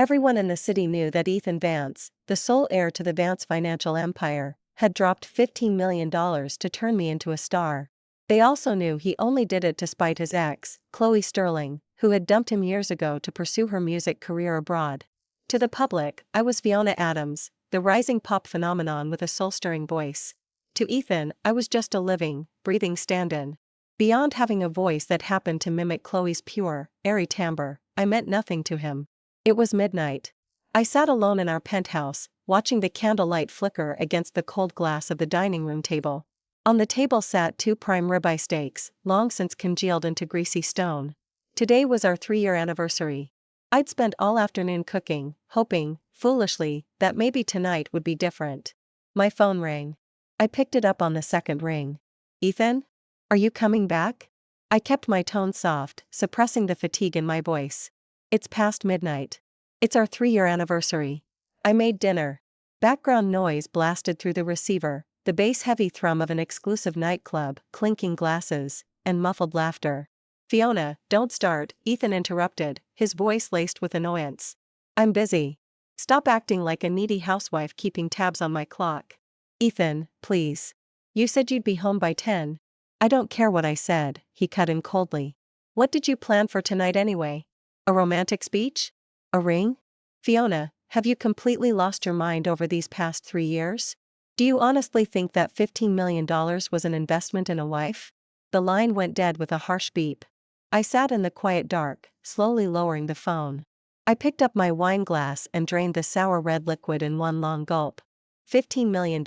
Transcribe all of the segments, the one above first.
Everyone in the city knew that Ethan Vance, the sole heir to the Vance financial empire, had dropped $15 million to turn me into a star. They also knew he only did it to spite his ex, Chloe Sterling, who had dumped him years ago to pursue her music career abroad. To the public, I was Fiona Adams, the rising pop phenomenon with a soul-stirring voice. To Ethan, I was just a living, breathing stand-in. Beyond having a voice that happened to mimic Chloe's pure, airy timbre, I meant nothing to him. It was midnight. I sat alone in our penthouse, watching the candlelight flicker against the cold glass of the dining room table. On the table sat 2 prime ribeye steaks, long since congealed into greasy stone. Today was our 3-year anniversary. I'd spent all afternoon cooking, hoping, foolishly, that maybe tonight would be different. My phone rang. I picked it up on the second ring. "Ethan? Are you coming back?" I kept my tone soft, suppressing the fatigue in my voice. "It's past midnight. It's our 3-year anniversary. I made dinner." Background noise blasted through the receiver, the bass-heavy thrum of an exclusive nightclub, clinking glasses, and muffled laughter. "Fiona, don't start," Ethan interrupted, his voice laced with annoyance. "I'm busy. Stop acting like a needy housewife keeping tabs on my clock." "Ethan, please. You said you'd be home by 10. "I don't care what I said," he cut in coldly. "What did you plan for tonight anyway? A romantic speech? A ring? Fiona, have you completely lost your mind over these past 3 years? Do you honestly think that $15 million was an investment in a wife?" The line went dead with a harsh beep. I sat in the quiet dark, slowly lowering the phone. I picked up my wine glass and drained the sour red liquid in one long gulp. $15 million.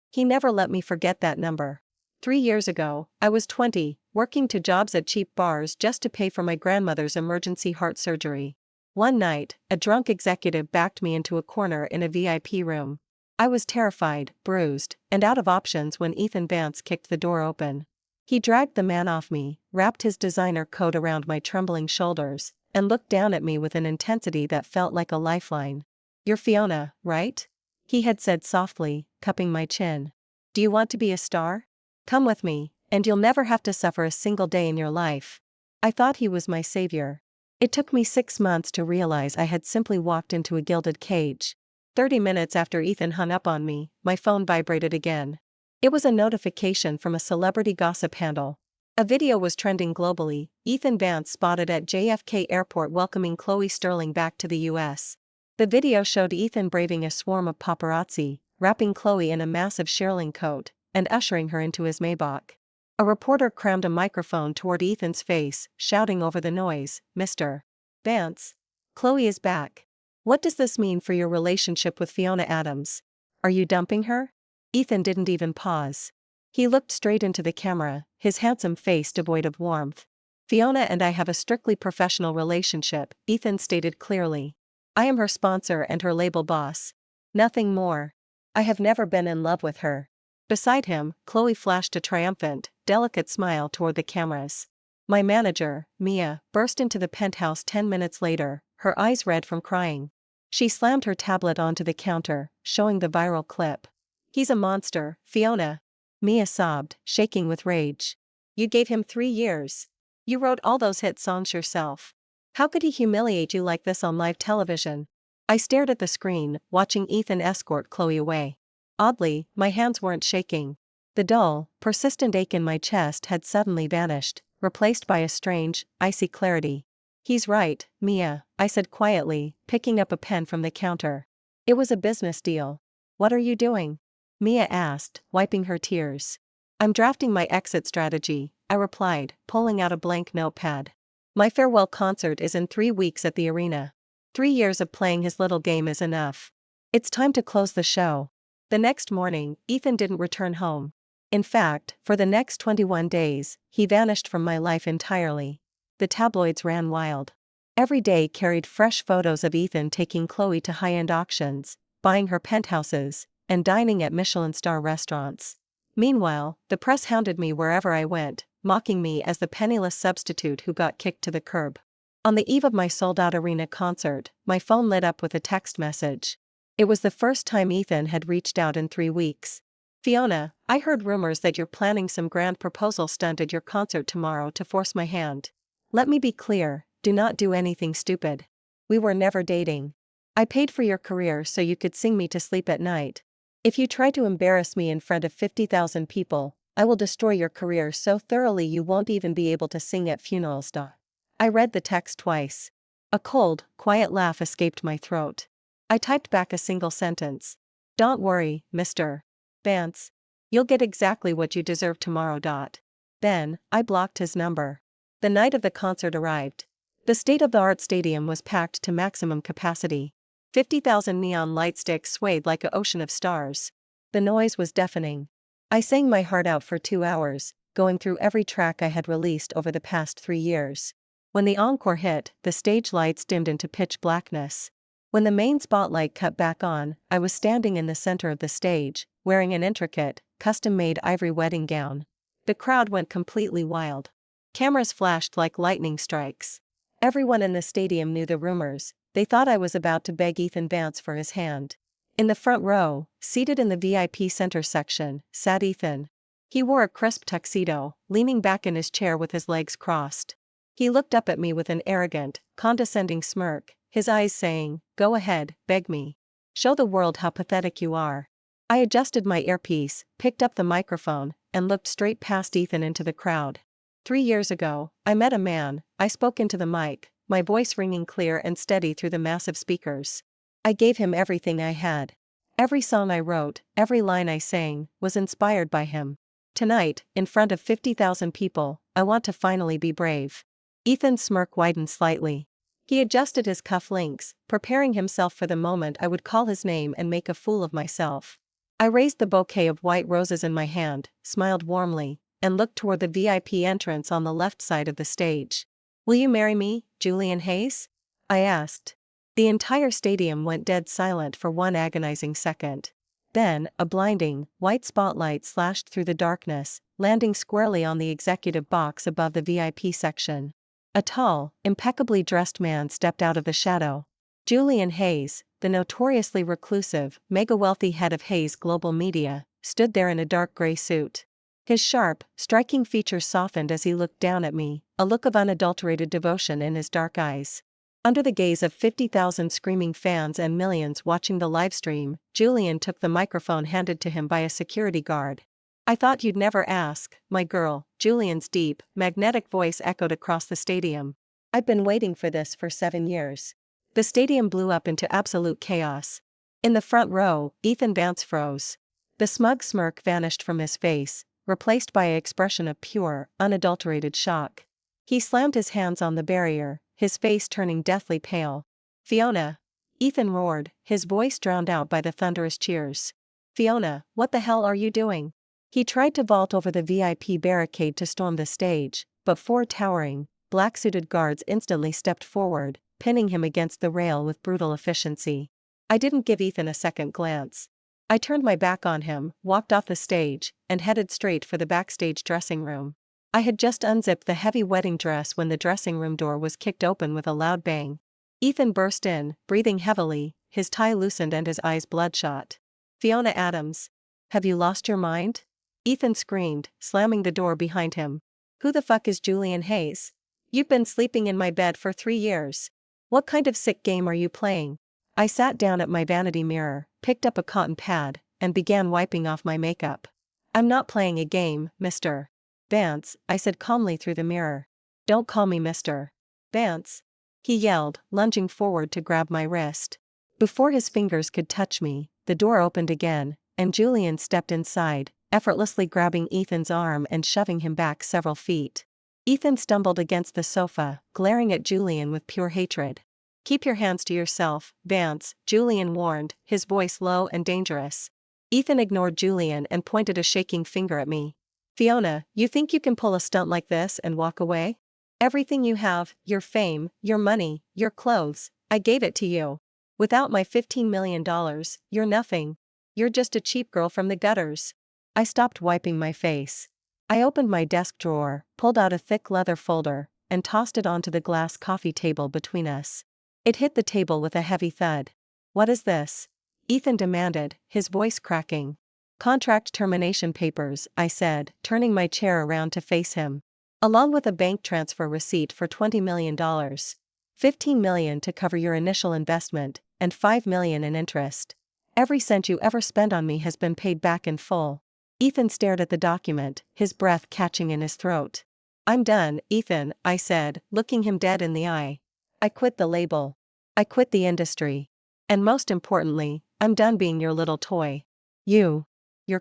He never let me forget that number. 3 years ago, I was 20, working 2 jobs at cheap bars just to pay for my grandmother's emergency heart surgery. One night, a drunk executive backed me into a corner in a VIP room. I was terrified, bruised, and out of options when Ethan Vance kicked the door open. He dragged the man off me, wrapped his designer coat around my trembling shoulders, and looked down at me with an intensity that felt like a lifeline. "You're Fiona, right?" he had said softly, cupping my chin. "Do you want to be a star? Come with me, and you'll never have to suffer a single day in your life." I thought he was my savior. It took me 6 months to realize I had simply walked into a gilded cage. 30 minutes after Ethan hung up on me, my phone vibrated again. It was a notification from a celebrity gossip handle. A video was trending globally, Ethan Vance spotted at JFK Airport welcoming Chloe Sterling back to the US. The video showed Ethan braving a swarm of paparazzi, wrapping Chloe in a massive shearling coat, and ushering her into his Maybach. A reporter crammed a microphone toward Ethan's face, shouting over the noise, "Mr. Vance, Chloe is back. What does this mean for your relationship with Fiona Adams? Are you dumping her?" Ethan didn't even pause. He looked straight into the camera, his handsome face devoid of warmth. "Fiona and I have a strictly professional relationship," Ethan stated clearly. "I am her sponsor and her label boss. Nothing more. I have never been in love with her." Beside him, Chloe flashed a triumphant, delicate smile toward the cameras. My manager, Mia, burst into the penthouse 10 minutes later, her eyes red from crying. She slammed her tablet onto the counter, showing the viral clip. "He's a monster, Fiona," Mia sobbed, shaking with rage. "You gave him 3 years. You wrote all those hit songs yourself. How could he humiliate you like this on live television?" I stared at the screen, watching Ethan escort Chloe away. Oddly, my hands weren't shaking. The dull, persistent ache in my chest had suddenly vanished, replaced by a strange, icy clarity. "He's right, Mia," I said quietly, picking up a pen from the counter. "It was a business deal." "What are you doing?" Mia asked, wiping her tears. "I'm drafting my exit strategy," I replied, pulling out a blank notepad. "My farewell concert is in 3 weeks at the arena. 3 years of playing his little game is enough. It's time to close the show." The next morning, Ethan didn't return home. In fact, for the next 21 days, he vanished from my life entirely. The tabloids ran wild. Every day carried fresh photos of Ethan taking Chloe to high-end auctions, buying her penthouses, and dining at Michelin star restaurants. Meanwhile, the press hounded me wherever I went, mocking me as the penniless substitute who got kicked to the curb. On the eve of my sold-out arena concert, my phone lit up with a text message. It was the first time Ethan had reached out in 3 weeks. "Fiona, I heard rumors that you're planning some grand proposal stunt at your concert tomorrow to force my hand. Let me be clear, do not do anything stupid. We were never dating. I paid for your career so you could sing me to sleep at night. If you try to embarrass me in front of 50,000 people, I will destroy your career so thoroughly you won't even be able to sing at funerals. I read the text twice. A cold, quiet laugh escaped my throat. I typed back a single sentence. Don't worry, Mr. Vance. You'll get exactly what you deserve tomorrow. Then, I blocked his number. The night of the concert arrived. The state-of-the-art stadium was packed to maximum capacity. 50,000 neon light sticks swayed like an ocean of stars. The noise was deafening. I sang my heart out for 2 hours, going through every track I had released over the past 3 years. When the encore hit, the stage lights dimmed into pitch blackness. When the main spotlight cut back on, I was standing in the center of the stage, wearing an intricate, custom-made ivory wedding gown. The crowd went completely wild. Cameras flashed like lightning strikes. Everyone in the stadium knew the rumors. They thought I was about to beg Ethan Vance for his hand. In the front row, seated in the VIP center section, sat Ethan. He wore a crisp tuxedo, leaning back in his chair with his legs crossed. He looked up at me with an arrogant, condescending smirk, his eyes saying, "Go ahead, beg me. Show the world how pathetic you are." I adjusted my earpiece, picked up the microphone, and looked straight past Ethan into the crowd. 3 years ago, I met a man. I spoke into the mic, my voice ringing clear and steady through the massive speakers. I gave him everything I had. Every song I wrote, every line I sang, was inspired by him. Tonight, in front of 50,000 people, I want to finally be brave. Ethan's smirk widened slightly. He adjusted his cufflinks, preparing himself for the moment I would call his name and make a fool of myself. I raised the bouquet of white roses in my hand, smiled warmly, and looked toward the VIP entrance on the left side of the stage. "Will you marry me, Julian Hayes?" I asked. The entire stadium went dead silent for one agonizing second. Then, a blinding, white spotlight slashed through the darkness, landing squarely on the executive box above the VIP section. A tall, impeccably dressed man stepped out of the shadow. Julian Hayes, the notoriously reclusive, mega-wealthy head of Hayes Global Media, stood there in a dark gray suit. His sharp, striking features softened as he looked down at me, a look of unadulterated devotion in his dark eyes. Under the gaze of 50,000 screaming fans and millions watching the livestream, Julian took the microphone handed to him by a security guard. "I thought you'd never ask, my girl," Julian's deep, magnetic voice echoed across the stadium. "I've been waiting for this for 7 years." The stadium blew up into absolute chaos. In the front row, Ethan Vance froze. The smug smirk vanished from his face, replaced by an expression of pure, unadulterated shock. He slammed his hands on the barrier, his face turning deathly pale. "Fiona!" Ethan roared, his voice drowned out by the thunderous cheers. "Fiona, what the hell are you doing?" He tried to vault over the VIP barricade to storm the stage, but 4 towering, black-suited guards instantly stepped forward, pinning him against the rail with brutal efficiency. I didn't give Ethan a second glance. I turned my back on him, walked off the stage, and headed straight for the backstage dressing room. I had just unzipped the heavy wedding dress when the dressing room door was kicked open with a loud bang. Ethan burst in, breathing heavily, his tie loosened and his eyes bloodshot. "Fiona Adams. Have you lost your mind?" Ethan screamed, slamming the door behind him. "Who the fuck is Julian Hayes? You've been sleeping in my bed for 3 years. What kind of sick game are you playing?" I sat down at my vanity mirror, picked up a cotton pad, and began wiping off my makeup. "I'm not playing a game, Mr. Vance," I said calmly through the mirror. "Don't call me Mr. Vance," he yelled, lunging forward to grab my wrist. Before his fingers could touch me, the door opened again, and Julian stepped inside, effortlessly grabbing Ethan's arm and shoving him back several feet. Ethan stumbled against the sofa, glaring at Julian with pure hatred. "Keep your hands to yourself, Vance," Julian warned, his voice low and dangerous. Ethan ignored Julian and pointed a shaking finger at me. "Fiona, you think you can pull a stunt like this and walk away? Everything you have, your fame, your money, your clothes, I gave it to you. Without my $15 million, you're nothing. You're just a cheap girl from the gutters." I stopped wiping my face. I opened my desk drawer, pulled out a thick leather folder, and tossed it onto the glass coffee table between us. It hit the table with a heavy thud. "What is this?" Ethan demanded, his voice cracking. "Contract termination papers," I said, turning my chair around to face him. "Along with a bank transfer receipt for $20 million. $15 million to cover your initial investment, and $5 million in interest. Every cent you ever spent on me has been paid back in full. Ethan stared at the document, his breath catching in his throat. I'm done, Ethan, I said, looking him dead in the eye. I quit the label. I quit the industry. And most importantly, I'm done being your little toy. You're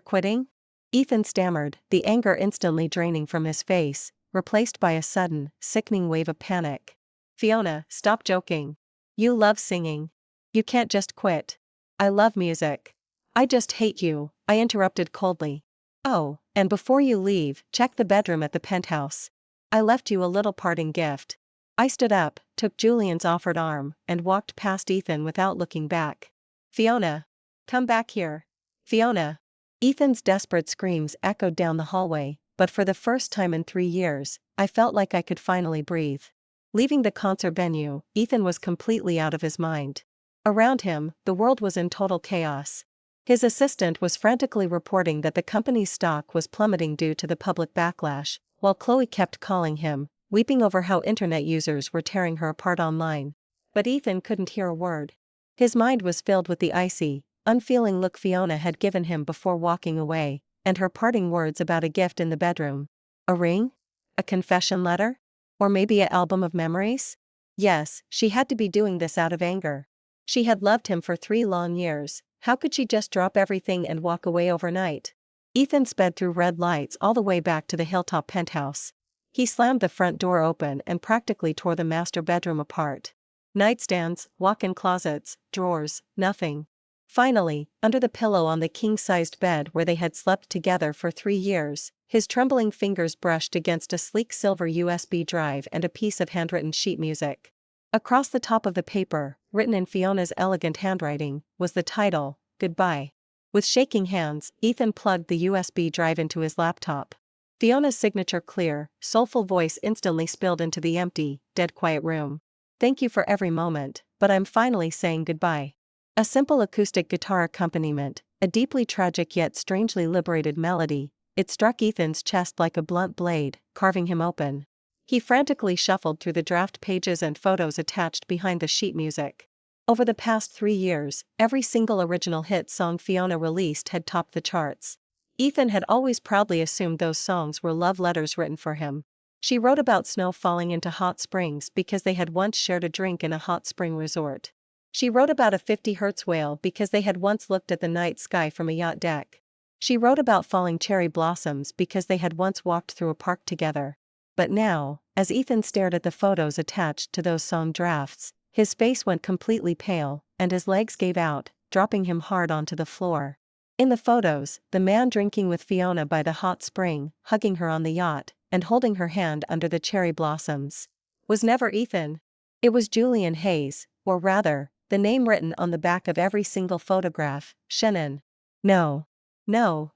quitting? Ethan stammered, the anger instantly draining from his face, replaced by a sudden, sickening wave of panic. Fiona, stop joking. You love singing. You can't just quit. I love music. I just hate you, I interrupted coldly. Oh, and before you leave, check the bedroom at the penthouse. I left you a little parting gift. I stood up, took Julian's offered arm, and walked past Ethan without looking back. Fiona! Come back here. Fiona! Ethan's desperate screams echoed down the hallway, but for the first time in 3 years, I felt like I could finally breathe. Leaving the concert venue, Ethan was completely out of his mind. Around him, the world was in total chaos. His assistant was frantically reporting that the company's stock was plummeting due to the public backlash, while Chloe kept calling him, weeping over how internet users were tearing her apart online. But Ethan couldn't hear a word. His mind was filled with the icy, unfeeling look Fiona had given him before walking away, and her parting words about a gift in the bedroom. A ring? A confession letter? Or maybe an album of memories? Yes, she had to be doing this out of anger. She had loved him for 3 long years. How could she just drop everything and walk away overnight? Ethan sped through red lights all the way back to the hilltop penthouse. He slammed the front door open and practically tore the master bedroom apart. Nightstands, walk-in closets, drawers, nothing. Finally, under the pillow on the king-sized bed where they had slept together for 3 years, his trembling fingers brushed against a sleek silver USB drive and a piece of handwritten sheet music. Across the top of the paper, written in Fiona's elegant handwriting, was the title, Goodbye. With shaking hands, Ethan plugged the USB drive into his laptop. Fiona's signature clear, soulful voice instantly spilled into the empty, dead quiet room. Thank you for every moment, but I'm finally saying goodbye. A simple acoustic guitar accompaniment, a deeply tragic yet strangely liberated melody, it struck Ethan's chest like a blunt blade, carving him open. He frantically shuffled through the draft pages and photos attached behind the sheet music. Over the past 3 years, every single original hit song Fiona released had topped the charts. Ethan had always proudly assumed those songs were love letters written for him. She wrote about snow falling into hot springs because they had once shared a drink in a hot spring resort. She wrote about a 50 Hz whale because they had once looked at the night sky from a yacht deck. She wrote about falling cherry blossoms because they had once walked through a park together. But now, as Ethan stared at the photos attached to those song drafts, his face went completely pale, and his legs gave out, dropping him hard onto the floor. In the photos, the man drinking with Fiona by the hot spring, hugging her on the yacht, and holding her hand under the cherry blossoms, was never Ethan. It was Julian Hayes, or rather, the name written on the back of every single photograph, Shannon. No,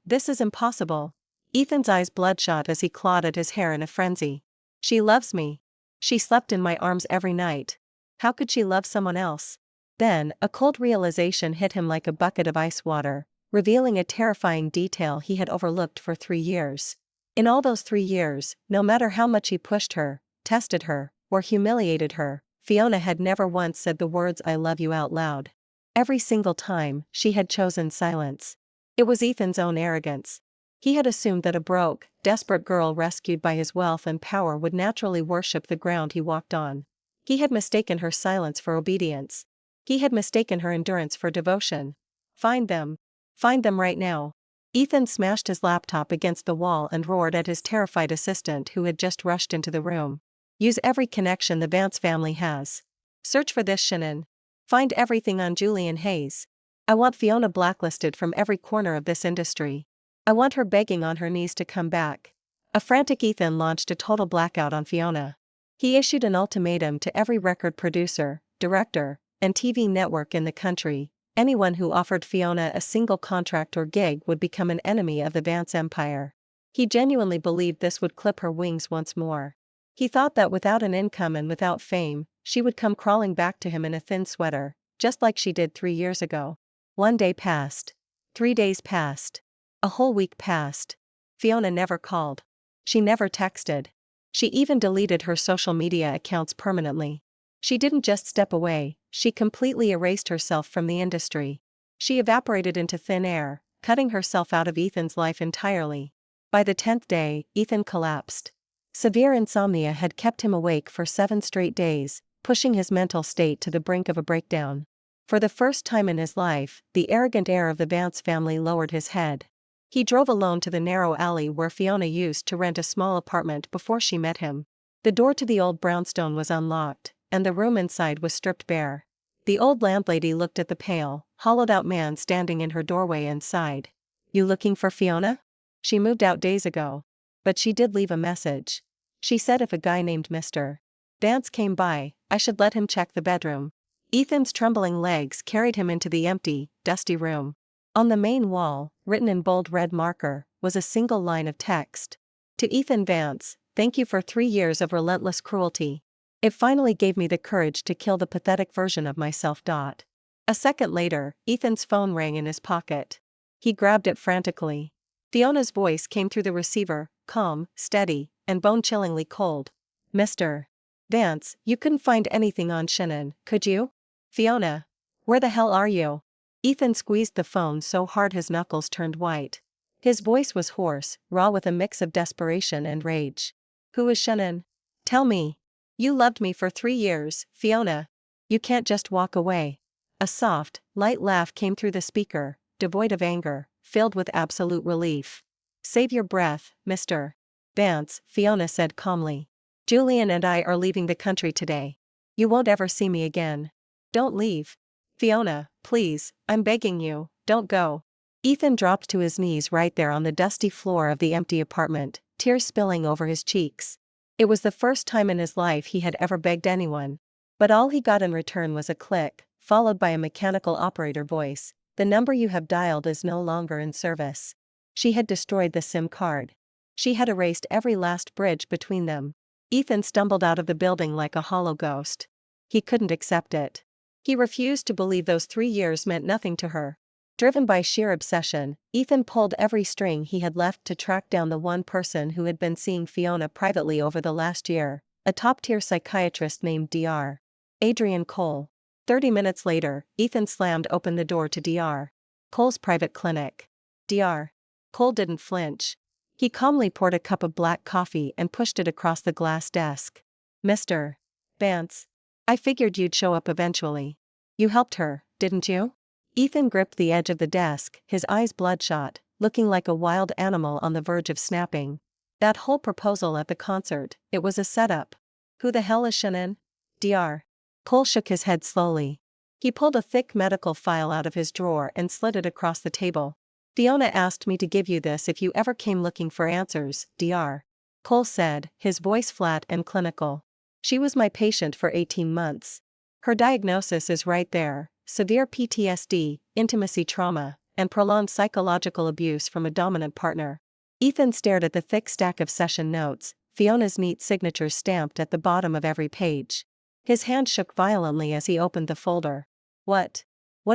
this is impossible. Ethan's eyes bloodshot as he clawed at his hair in a frenzy. She loves me. She slept in my arms every night. How could she love someone else? Then, a cold realization hit him like a bucket of ice water, revealing a terrifying detail he had overlooked for 3 years. In all those 3 years, no matter how much he pushed her, tested her, or humiliated her, Fiona had never once said the words "I love you" out loud. Every single time, she had chosen silence. It was Ethan's own arrogance. He had assumed that a broke, desperate girl rescued by his wealth and power would naturally worship the ground he walked on. He had mistaken her silence for obedience. He had mistaken her endurance for devotion. Find them. Find them right now. Ethan smashed his laptop against the wall and roared at his terrified assistant who had just rushed into the room. Use every connection the Vance family has. Search for this Shannon. Find everything on Julian Hayes. I want Fiona blacklisted from every corner of this industry. I want her begging on her knees to come back. A frantic Ethan launched a total blackout on Fiona. He issued an ultimatum to every record producer, director, and TV network in the country. Anyone who offered Fiona a single contract or gig would become an enemy of the Vance empire. He genuinely believed this would clip her wings once more. He thought that without an income and without fame, she would come crawling back to him in a thin sweater, just like she did 3 years ago. 1 day passed. 3 days passed. A whole week passed. Fiona never called. She never texted. She even deleted her social media accounts permanently. She didn't just step away, she completely erased herself from the industry. She evaporated into thin air, cutting herself out of Ethan's life entirely. By the 10th day, Ethan collapsed. Severe insomnia had kept him awake for 7 straight days, pushing his mental state to the brink of a breakdown. For the first time in his life, the arrogant heir of the Vance family lowered his head. He drove alone to the narrow alley where Fiona used to rent a small apartment before she met him. The door to the old brownstone was unlocked, and the room inside was stripped bare. The old landlady looked at the pale, hollowed-out man standing in her doorway and sighed. "You looking for Fiona? She moved out days ago. But she did leave a message. She said if a guy named Mr. Vance came by, I should let him check the bedroom." Ethan's trembling legs carried him into the empty, dusty room. On the main wall, written in bold red marker, was a single line of text. To Ethan Vance, thank you for 3 years of relentless cruelty. It finally gave me the courage to kill the pathetic version of myself. A second later, Ethan's phone rang in his pocket. He grabbed it frantically. Fiona's voice came through the receiver, calm, steady, and bone-chillingly cold. "Mr. Vance, you couldn't find anything on Shannon, could you? Fiona. Where the hell are you?" Ethan squeezed the phone so hard his knuckles turned white. His voice was hoarse, raw with a mix of desperation and rage. "Who is Shannon? Tell me. You loved me for 3 years, Fiona. You can't just walk away." A soft, light laugh came through the speaker, devoid of anger, filled with absolute relief. "Save your breath, Mr. Vance," Fiona said calmly. "Julian and I are leaving the country today. You won't ever see me again. Don't leave. Fiona, please, I'm begging you, don't go." Ethan dropped to his knees right there on the dusty floor of the empty apartment, tears spilling over his cheeks. It was the first time in his life he had ever begged anyone. But all he got in return was a click, followed by a mechanical operator voice. "The number you have dialed is no longer in service." She had destroyed the SIM card. She had erased every last bridge between them. Ethan stumbled out of the building like a hollow ghost. He couldn't accept it. He refused to believe those 3 years meant nothing to her. Driven by sheer obsession, Ethan pulled every string he had left to track down the one person who had been seeing Fiona privately over the last year, a top-tier psychiatrist named Dr. Adrian Cole. 30 minutes later, Ethan slammed open the door to Dr. Cole's private clinic. Dr. Cole didn't flinch. He calmly poured a cup of black coffee and pushed it across the glass desk. "Mr. Vance, I figured you'd show up eventually. You helped her, didn't you?" Ethan gripped the edge of the desk, his eyes bloodshot, looking like a wild animal on the verge of snapping. "That whole proposal at the concert, it was a setup. Who the hell is Shannon?" Dr. Cole shook his head slowly. He pulled a thick medical file out of his drawer and slid it across the table. "Fiona asked me to give you this if you ever came looking for answers," Dr. Cole said, his voice flat and clinical. "She was my patient for 18 months. Her diagnosis is right there: severe PTSD, intimacy trauma, and prolonged psychological abuse from a dominant partner." Ethan stared at the thick stack of session notes, Fiona's neat signatures stamped at the bottom of every page. His hand shook violently as he opened the folder. What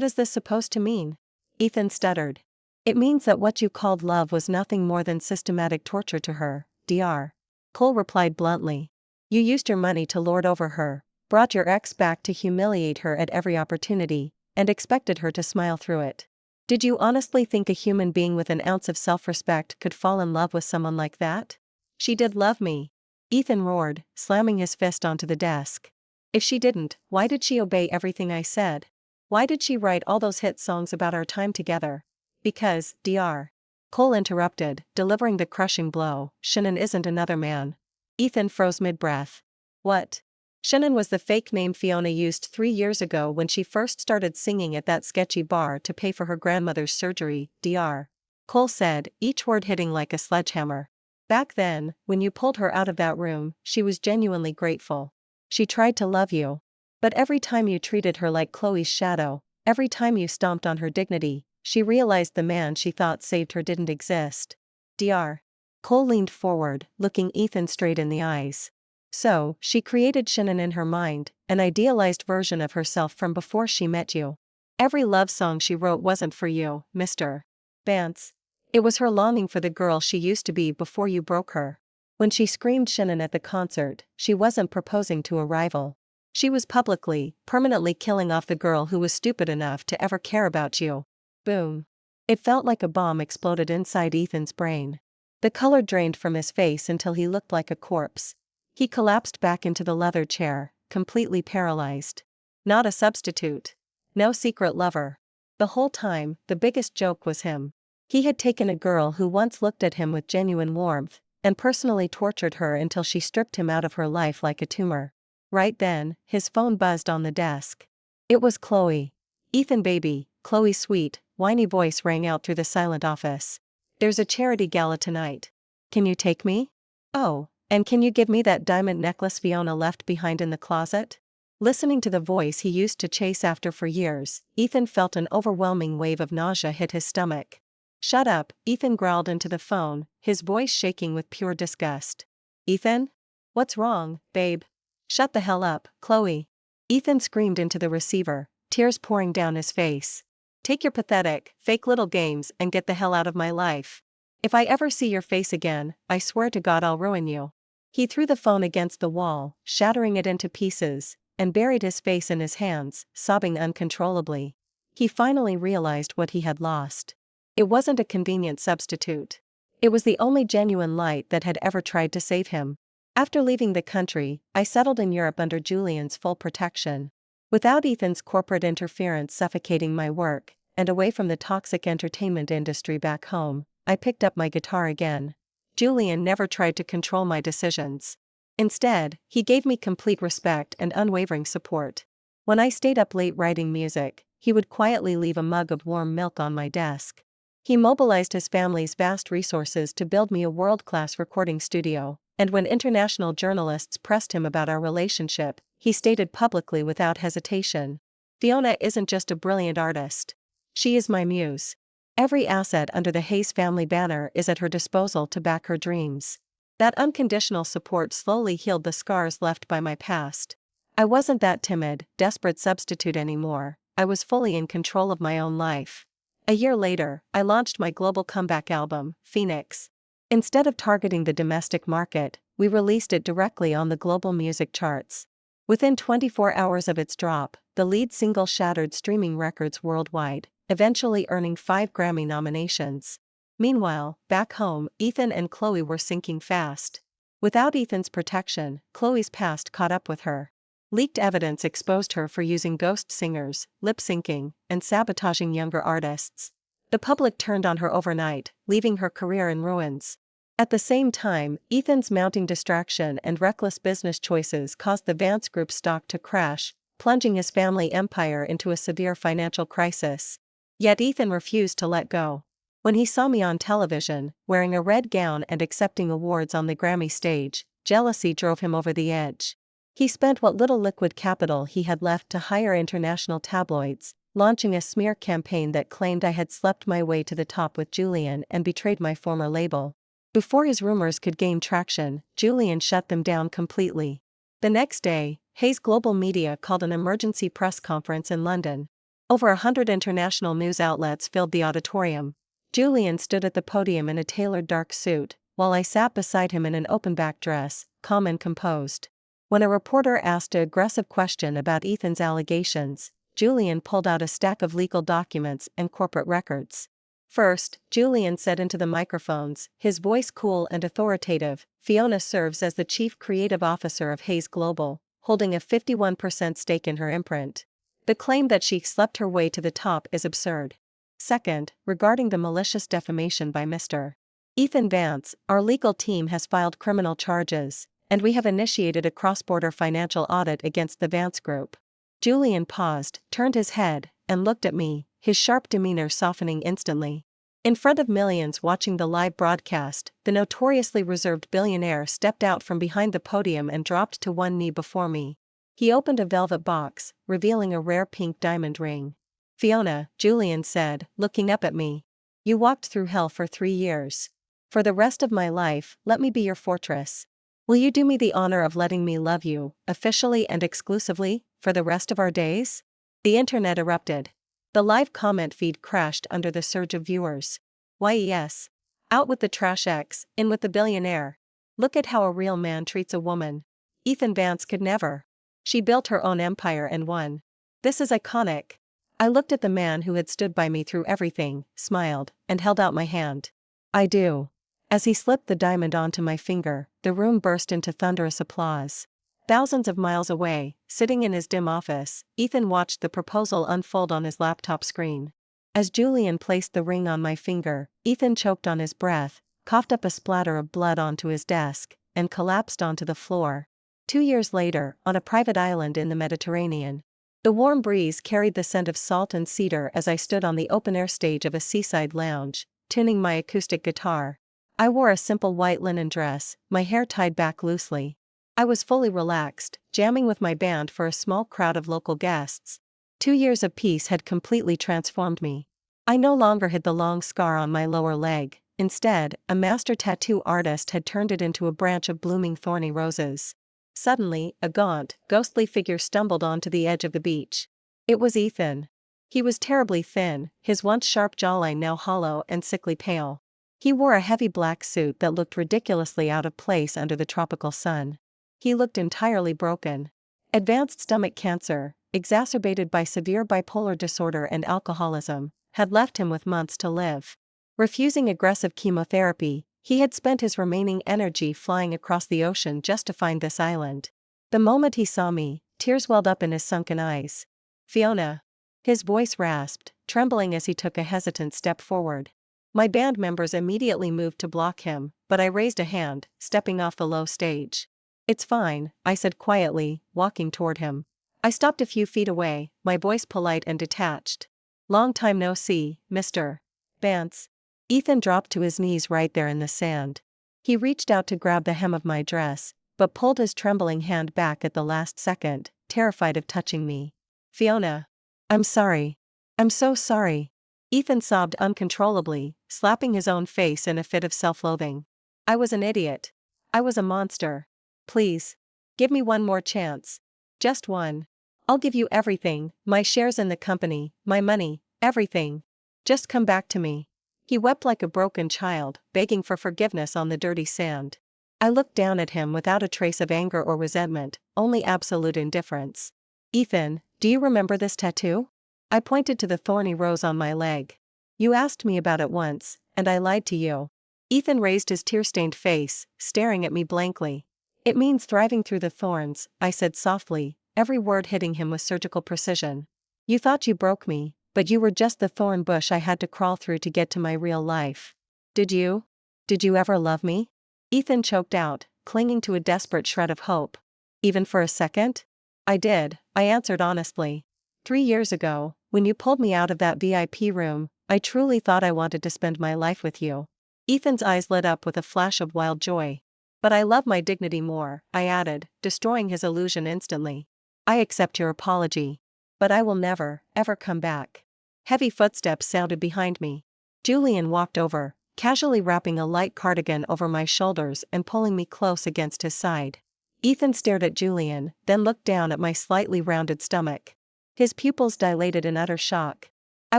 is this supposed to mean?" Ethan stuttered. "It means that what you called love was nothing more than systematic torture to her," Dr. Cole replied bluntly. "You used your money to lord over her, brought your ex back to humiliate her at every opportunity, and expected her to smile through it. Did you honestly think a human being with an ounce of self-respect could fall in love with someone like that?" "She did love me," Ethan roared, slamming his fist onto the desk. "If she didn't, why did she obey everything I said? Why did she write all those hit songs about our time together?" "Because," Dr. Cole interrupted, delivering the crushing blow, "Shannon isn't another man." Ethan froze mid-breath. "What?" "Shannon was the fake name Fiona used 3 years ago when she first started singing at that sketchy bar to pay for her grandmother's surgery," Dr. Cole said, each word hitting like a sledgehammer. "Back then, when you pulled her out of that room, she was genuinely grateful. She tried to love you. But every time you treated her like Chloe's shadow, every time you stomped on her dignity, she realized the man she thought saved her didn't exist." Dr. Cole leaned forward, looking Ethan straight in the eyes. "So, she created Shannon in her mind, an idealized version of herself from before she met you. Every love song she wrote wasn't for you, Mr. Vance. It was her longing for the girl she used to be before you broke her. When she screamed Shannon at the concert, she wasn't proposing to a rival. She was publicly, permanently killing off the girl who was stupid enough to ever care about you. Boom. It felt like a bomb exploded inside Ethan's brain. The color drained from his face until he looked like a corpse. He collapsed back into the leather chair, completely paralyzed. Not a substitute. No secret lover. The whole time, the biggest joke was him. He had taken a girl who once looked at him with genuine warmth, and personally tortured her until she stripped him out of her life like a tumor. Right then, his phone buzzed on the desk. It was Chloe. "Ethan baby," Chloe's sweet, whiny voice rang out through the silent office. "There's a charity gala tonight. Can you take me? Oh, and can you give me that diamond necklace Fiona left behind in the closet?" Listening to the voice he used to chase after for years, Ethan felt an overwhelming wave of nausea hit his stomach. "Shut up," Ethan growled into the phone, his voice shaking with pure disgust. "Ethan? What's wrong, babe? Shut the hell up, Chloe." Ethan screamed into the receiver, tears pouring down his face. "Take your pathetic, fake little games and get the hell out of my life. If I ever see your face again, I swear to God I'll ruin you." He threw the phone against the wall, shattering it into pieces, and buried his face in his hands, sobbing uncontrollably. He finally realized what he had lost. It wasn't a convenient substitute. It was the only genuine light that had ever tried to save him. After leaving the country, I settled in Europe under Julian's full protection. Without Ethan's corporate interference suffocating my work, and away from the toxic entertainment industry back home, I picked up my guitar again. Julian never tried to control my decisions. Instead, he gave me complete respect and unwavering support. When I stayed up late writing music, he would quietly leave a mug of warm milk on my desk. He mobilized his family's vast resources to build me a world-class recording studio, and when international journalists pressed him about our relationship, he stated publicly without hesitation, "Fiona isn't just a brilliant artist. She is my muse. Every asset under the Hayes family banner is at her disposal to back her dreams." That unconditional support slowly healed the scars left by my past. I wasn't that timid, desperate substitute anymore. I was fully in control of my own life. A year later, I launched my global comeback album, Phoenix. Instead of targeting the domestic market, we released it directly on the global music charts. Within 24 hours of its drop, the lead single shattered streaming records worldwide, eventually earning 5 Grammy nominations. Meanwhile, back home, Ethan and Chloe were sinking fast. Without Ethan's protection, Chloe's past caught up with her. Leaked evidence exposed her for using ghost singers, lip-syncing, and sabotaging younger artists. The public turned on her overnight, leaving her career in ruins. At the same time, Ethan's mounting distraction and reckless business choices caused the Vance Group stock to crash, plunging his family empire into a severe financial crisis. Yet Ethan refused to let go. When he saw me on television, wearing a red gown and accepting awards on the Grammy stage, jealousy drove him over the edge. He spent what little liquid capital he had left to hire international tabloids, launching a smear campaign that claimed I had slept my way to the top with Julian and betrayed my former label. Before his rumors could gain traction, Julian shut them down completely. The next day, Hayes Global Media called an emergency press conference in London. Over 100 international news outlets filled the auditorium. Julian stood at the podium in a tailored dark suit, while I sat beside him in an open-back dress, calm and composed. When a reporter asked an aggressive question about Ethan's allegations, Julian pulled out a stack of legal documents and corporate records. First, Julian said into the microphones, his voice cool and authoritative, "Fiona serves as the chief creative officer of Hayes Global, holding a 51% stake in her imprint. The claim that she slept her way to the top is absurd." Second, regarding the malicious defamation by Mr. Ethan Vance, our legal team has filed criminal charges, and we have initiated a cross-border financial audit against the Vance Group. Julian paused, turned his head, and looked at me, his sharp demeanor softening instantly. In front of millions watching the live broadcast, the notoriously reserved billionaire stepped out from behind the podium and dropped to one knee before me. He opened a velvet box, revealing a rare pink diamond ring. "Fiona," Julian said, looking up at me. "You walked through hell for 3 years. For the rest of my life, let me be your fortress. Will you do me the honor of letting me love you, officially and exclusively, for the rest of our days?" The internet erupted. The live comment feed crashed under the surge of viewers. "Why yes. Out with the trash X, in with the billionaire. Look at how a real man treats a woman. Ethan Vance could never." She built her own empire and won. This is iconic. I looked at the man who had stood by me through everything, smiled, and held out my hand. I do. As he slipped the diamond onto my finger, the room burst into thunderous applause. Thousands of miles away, sitting in his dim office, Ethan watched the proposal unfold on his laptop screen. As Julian placed the ring on my finger, Ethan choked on his breath, coughed up a splatter of blood onto his desk, and collapsed onto the floor. 2 years later, on a private island in the Mediterranean. The warm breeze carried the scent of salt and cedar as I stood on the open-air stage of a seaside lounge, tuning my acoustic guitar. I wore a simple white linen dress, my hair tied back loosely. I was fully relaxed, jamming with my band for a small crowd of local guests. 2 years of peace had completely transformed me. I no longer had the long scar on my lower leg. Instead, a master tattoo artist had turned it into a branch of blooming thorny roses. Suddenly, a gaunt, ghostly figure stumbled onto the edge of the beach. It was Ethan. He was terribly thin, his once sharp jawline now hollow and sickly pale. He wore a heavy black suit that looked ridiculously out of place under the tropical sun. He looked entirely broken. Advanced stomach cancer, exacerbated by severe bipolar disorder and alcoholism, had left him with months to live. Refusing aggressive chemotherapy, he had spent his remaining energy flying across the ocean just to find this island. The moment he saw me, tears welled up in his sunken eyes. "Fiona." His voice rasped, trembling as he took a hesitant step forward. My band members immediately moved to block him, but I raised a hand, stepping off the low stage. "It's fine," I said quietly, walking toward him. I stopped a few feet away, my voice polite and detached. "Long time no see, Mr. Vance." Ethan dropped to his knees right there in the sand. He reached out to grab the hem of my dress, but pulled his trembling hand back at the last second, terrified of touching me. "Fiona. I'm sorry. I'm so sorry." Ethan sobbed uncontrollably, slapping his own face in a fit of self-loathing. "I was an idiot. I was a monster. Please. Give me one more chance. Just one. I'll give you everything, my shares in the company, my money, everything. Just come back to me." He wept like a broken child, begging for forgiveness on the dirty sand. I looked down at him without a trace of anger or resentment, only absolute indifference. "Ethan, do you remember this tattoo?" I pointed to the thorny rose on my leg. "You asked me about it once, and I lied to you." Ethan raised his tear-stained face, staring at me blankly. "It means thriving through the thorns," I said softly, every word hitting him with surgical precision. "You thought you broke me, but you were just the thorn bush I had to crawl through to get to my real life. Did you? Did you ever love me?" Ethan choked out, clinging to a desperate shred of hope. "Even for a second?" "I did," I answered honestly. 3 years ago, when you pulled me out of that VIP room, I truly thought I wanted to spend my life with you." Ethan's eyes lit up with a flash of wild joy. "But I love my dignity more," I added, destroying his illusion instantly. "I accept your apology. But I will never, ever come back." Heavy footsteps sounded behind me. Julian walked over, casually wrapping a light cardigan over my shoulders and pulling me close against his side. Ethan stared at Julian, then looked down at my slightly rounded stomach. His pupils dilated in utter shock. I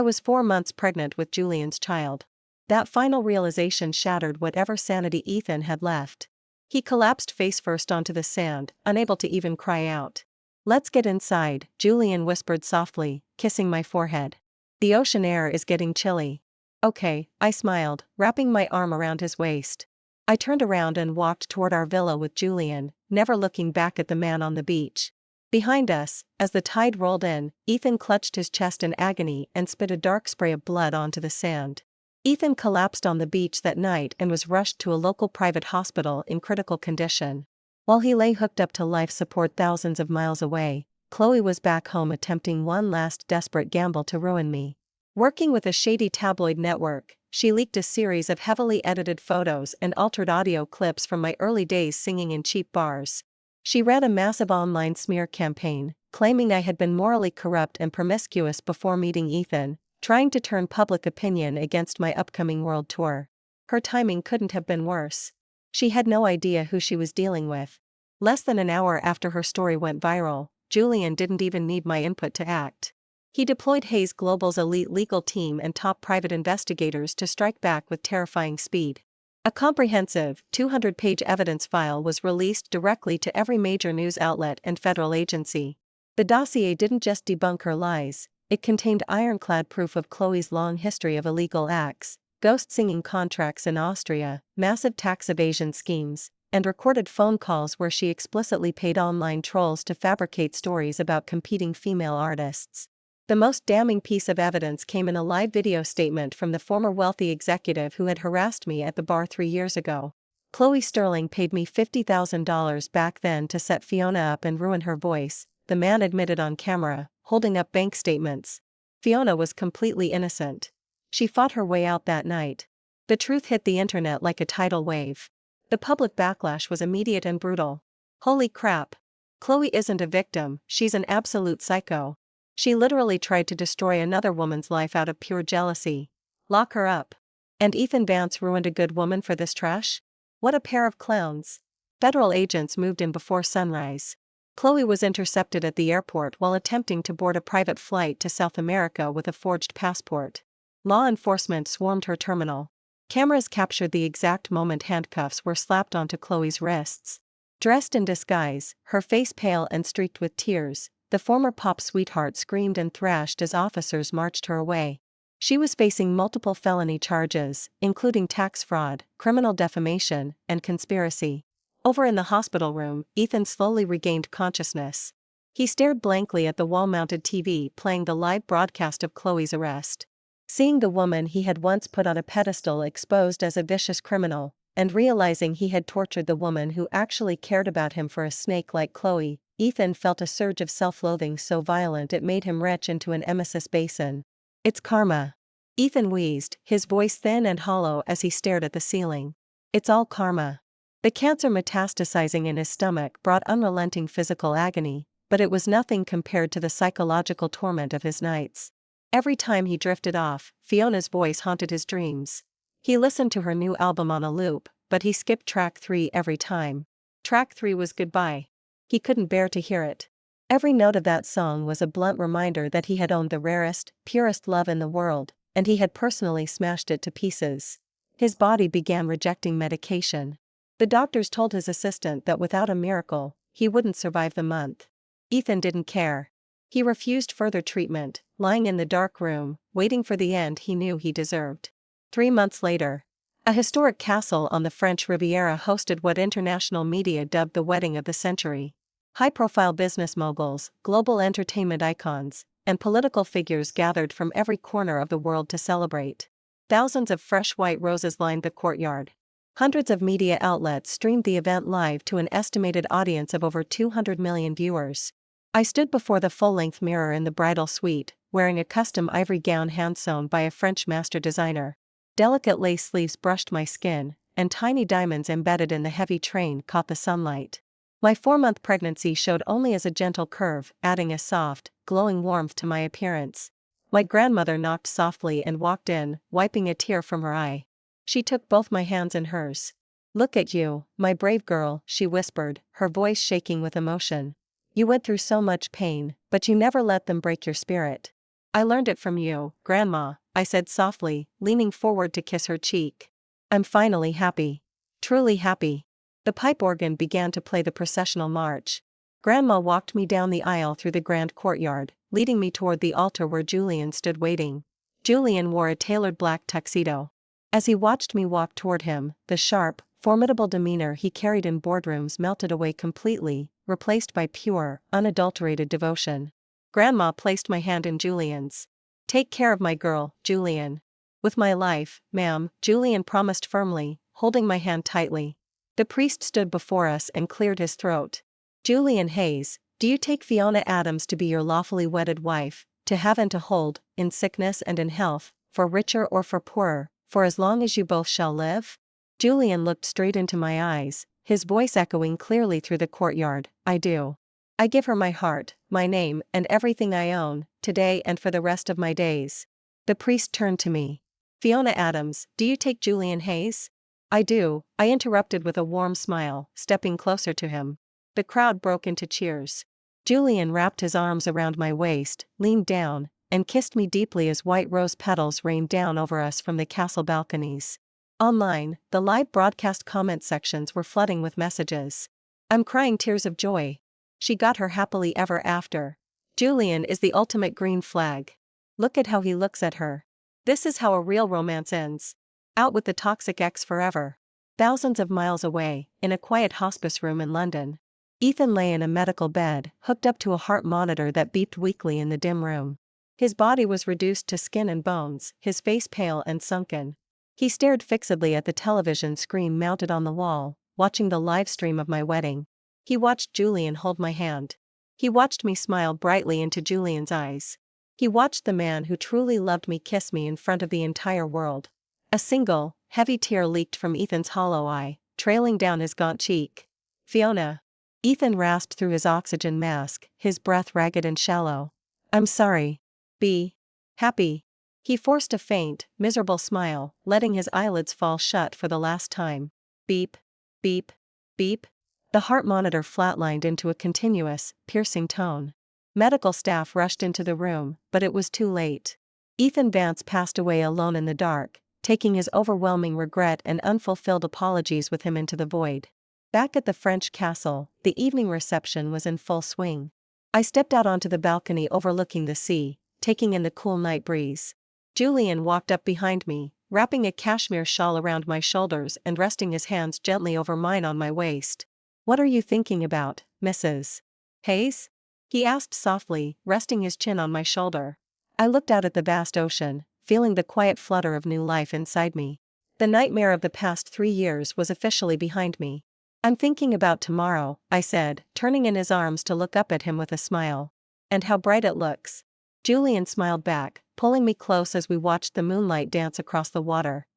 was 4 months pregnant with Julian's child. That final realization shattered whatever sanity Ethan had left. He collapsed face first onto the sand, unable to even cry out. "Let's get inside," Julian whispered softly, kissing my forehead. "The ocean air is getting chilly." "Okay," I smiled, wrapping my arm around his waist. I turned around and walked toward our villa with Julian, never looking back at the man on the beach. Behind us, as the tide rolled in, Ethan clutched his chest in agony and spit a dark spray of blood onto the sand. Ethan collapsed on the beach that night and was rushed to a local private hospital in critical condition. While he lay hooked up to life support thousands of miles away, Chloe was back home attempting one last desperate gamble to ruin me. Working with a shady tabloid network, she leaked a series of heavily edited photos and altered audio clips from my early days singing in cheap bars. She ran a massive online smear campaign, claiming I had been morally corrupt and promiscuous before meeting Ethan, trying to turn public opinion against my upcoming world tour. Her timing couldn't have been worse. She had no idea who she was dealing with. Less than an hour after her story went viral, Julian didn't even need my input to act. He deployed Hayes Global's elite legal team and top private investigators to strike back with terrifying speed. A comprehensive, 200-page evidence file was released directly to every major news outlet and federal agency. The dossier didn't just debunk her lies, it contained ironclad proof of Chloe's long history of illegal acts, ghost singing contracts in Austria, massive tax evasion schemes, and recorded phone calls where she explicitly paid online trolls to fabricate stories about competing female artists. The most damning piece of evidence came in a live video statement from the former wealthy executive who had harassed me at the bar 3 years ago. Chloe Sterling paid me $50,000 back then to set Fiona up and ruin her voice, the man admitted on camera, holding up bank statements. Fiona was completely innocent. She fought her way out that night. The truth hit the internet like a tidal wave. The public backlash was immediate and brutal. Holy crap. Chloe isn't a victim, she's an absolute psycho. She literally tried to destroy another woman's life out of pure jealousy. Lock her up. And Ethan Vance ruined a good woman for this trash? What a pair of clowns. Federal agents moved in before sunrise. Chloe was intercepted at the airport while attempting to board a private flight to South America with a forged passport. Law enforcement swarmed her terminal. Cameras captured the exact moment handcuffs were slapped onto Chloe's wrists. Dressed in disguise, her face pale and streaked with tears, the former pop sweetheart screamed and thrashed as officers marched her away. She was facing multiple felony charges, including tax fraud, criminal defamation, and conspiracy. Over in the hospital room, Ethan slowly regained consciousness. He stared blankly at the wall-mounted TV playing the live broadcast of Chloe's arrest. Seeing the woman he had once put on a pedestal exposed as a vicious criminal, and realizing he had tortured the woman who actually cared about him for a snake like Chloe, Ethan felt a surge of self-loathing so violent it made him retch into an emesis basin. It's karma. Ethan wheezed, his voice thin and hollow as he stared at the ceiling. It's all karma. The cancer metastasizing in his stomach brought unrelenting physical agony, but it was nothing compared to the psychological torment of his nights. Every time he drifted off, Fiona's voice haunted his dreams. He listened to her new album on a loop, but he skipped track 3 every time. Track 3 was Goodbye. He couldn't bear to hear it. Every note of that song was a blunt reminder that he had owned the rarest, purest love in the world, and he had personally smashed it to pieces. His body began rejecting medication. The doctors told his assistant that without a miracle, he wouldn't survive the month. Ethan didn't care. He refused further treatment, lying in the dark room, waiting for the end he knew he deserved. 3 months later, a historic castle on the French Riviera hosted what international media dubbed the wedding of the century. High-profile business moguls, global entertainment icons, and political figures gathered from every corner of the world to celebrate. Thousands of fresh white roses lined the courtyard. Hundreds of media outlets streamed the event live to an estimated audience of over 200 million viewers. I stood before the full-length mirror in the bridal suite, wearing a custom ivory gown hand-sewn by a French master designer. Delicate lace sleeves brushed my skin, and tiny diamonds embedded in the heavy train caught the sunlight. My 4-month pregnancy showed only as a gentle curve, adding a soft, glowing warmth to my appearance. My grandmother knocked softly and walked in, wiping a tear from her eye. She took both my hands in hers. "Look at you, my brave girl," she whispered, her voice shaking with emotion. "You went through so much pain, but you never let them break your spirit." "I learned it from you, Grandma," I said softly, leaning forward to kiss her cheek. "I'm finally happy. Truly happy." The pipe organ began to play the processional march. Grandma walked me down the aisle through the grand courtyard, leading me toward the altar where Julian stood waiting. Julian wore a tailored black tuxedo. As he watched me walk toward him, the sharp, formidable demeanor he carried in boardrooms melted away completely, replaced by pure, unadulterated devotion. Grandma placed my hand in Julian's. "Take care of my girl, Julian." "With my life, ma'am," Julian promised firmly, holding my hand tightly. The priest stood before us and cleared his throat. "Julian Hayes, do you take Fiona Adams to be your lawfully wedded wife, to have and to hold, in sickness and in health, for richer or for poorer, for as long as you both shall live?" Julian looked straight into my eyes, his voice echoing clearly through the courtyard. "I do. I give her my heart, my name, and everything I own, today and for the rest of my days." The priest turned to me. "Fiona Adams, do you take Julian Hayes?" "I do," I interrupted with a warm smile, stepping closer to him. The crowd broke into cheers. Julian wrapped his arms around my waist, leaned down, and kissed me deeply as white rose petals rained down over us from the castle balconies. Online, the live broadcast comment sections were flooding with messages. I'm crying tears of joy. She got her happily ever after. Julian is the ultimate green flag. Look at how he looks at her. This is how a real romance ends. Out with the toxic ex forever. Thousands of miles away, in a quiet hospice room in London, Ethan lay in a medical bed, hooked up to a heart monitor that beeped weakly in the dim room. His body was reduced to skin and bones, his face pale and sunken. He stared fixedly at the television screen mounted on the wall, watching the live stream of my wedding. He watched Julian hold my hand. He watched me smile brightly into Julian's eyes. He watched the man who truly loved me kiss me in front of the entire world. A single, heavy tear leaked from Ethan's hollow eye, trailing down his gaunt cheek. Fiona. Ethan rasped through his oxygen mask, his breath ragged and shallow. I'm sorry. Be happy. He forced a faint, miserable smile, letting his eyelids fall shut for the last time. Beep. Beep. Beep. The heart monitor flatlined into a continuous, piercing tone. Medical staff rushed into the room, but it was too late. Ethan Vance passed away alone in the dark, taking his overwhelming regret and unfulfilled apologies with him into the void. Back at the French castle, the evening reception was in full swing. I stepped out onto the balcony overlooking the sea, taking in the cool night breeze. Julian walked up behind me, wrapping a cashmere shawl around my shoulders and resting his hands gently over mine on my waist. What are you thinking about, Mrs. Hayes? He asked softly, resting his chin on my shoulder. I looked out at the vast ocean, feeling the quiet flutter of new life inside me. The nightmare of the past 3 years was officially behind me. I'm thinking about tomorrow, I said, turning in his arms to look up at him with a smile. And how bright it looks. Julian smiled back, pulling me close as we watched the moonlight dance across the water.